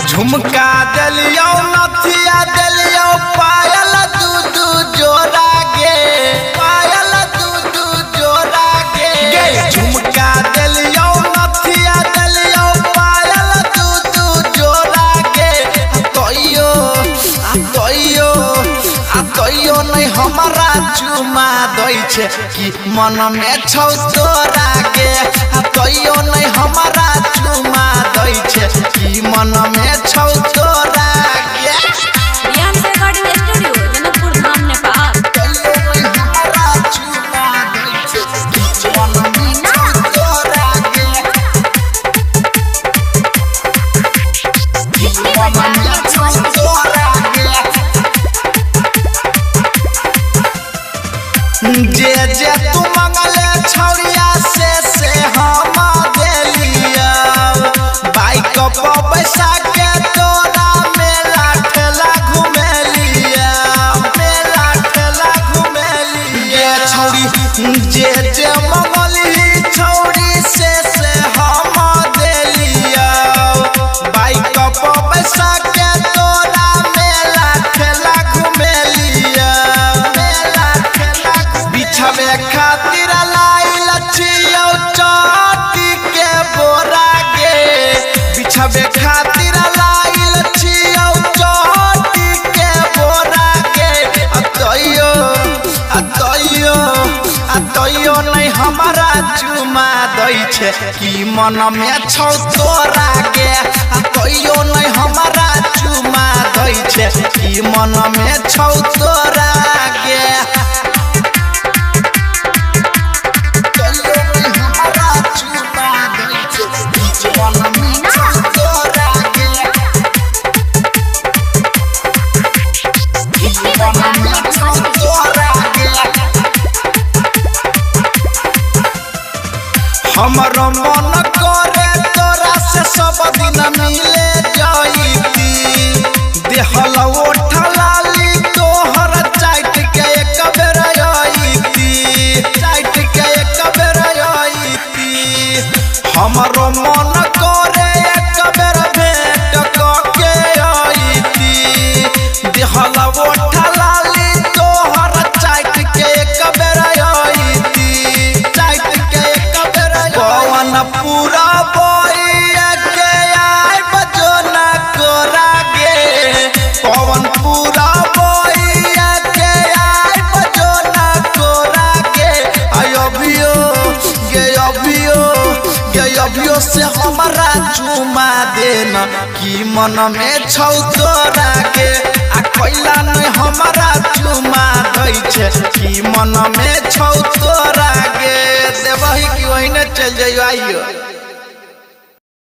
झुमका दिलियो नथिया दिलियो पायल दू जोड़ा गे पायल दू जोड़ा गे झुमका दिलियो नथिया दिलियो पायल दू जोड़ा गे तइयो नहीं हमारा चुमा दै छे कि मन में छौ तोरा गे तइयो नहीं हमारा चुमा दै छे कि मन में छौ तोरा गे। रियांस रिकॉर्डिंग स्टूडियो जनकपुर धाम नेपाल। तइयो नहीं हमारा चुमा दै छे कि मन में छौ तोरा गे कि मन में छौ तोरा गे। जे जे तू मंगले छौरिया से हम देलिया बाइक पर बैसा के तोरा मेला ठेला घुमेलिया मेला ठेला घुमेलिया छौरी जे जे मंगली छौरी से हम देलिया बाइक पर बैसा के तोरा मेला ठेला घुमेलिया मेला ठेला बिछावे खातिर लाइल छियौ चोटी के बोरा गे बिछावे खातिर लाइल छियौ चोटी के बोरा गे तइयो नहीं हमारा चुमा दै छे कि मन में छौ तोरा गे तइयो नहीं हमारा चुमा दै छे कि मन में छौ तोरा गे। हमरो मन करे तोरा से सब दिन मिले जाईती देहल ओठलाली तोहर चाट के एक बेर आईती चाट के एक बेर आईती हमरो मन करे एक बेर भेंट के आईती देहल ओठलाली तोहर चाट के एक बेर आईती चाट के एक बेर पवन पूरा बोइया के आय बजो न कोरा गे पवन पूरा बोइया के आय बजो न कोरा गे अभियो से हमारा चुमा देना कि मन में छौ तोरा गे आ कैला नहीं हमारा चुमा दै छे कि मन में छौ तोरा गे देवही कि वही न चल जाइयो आइयो।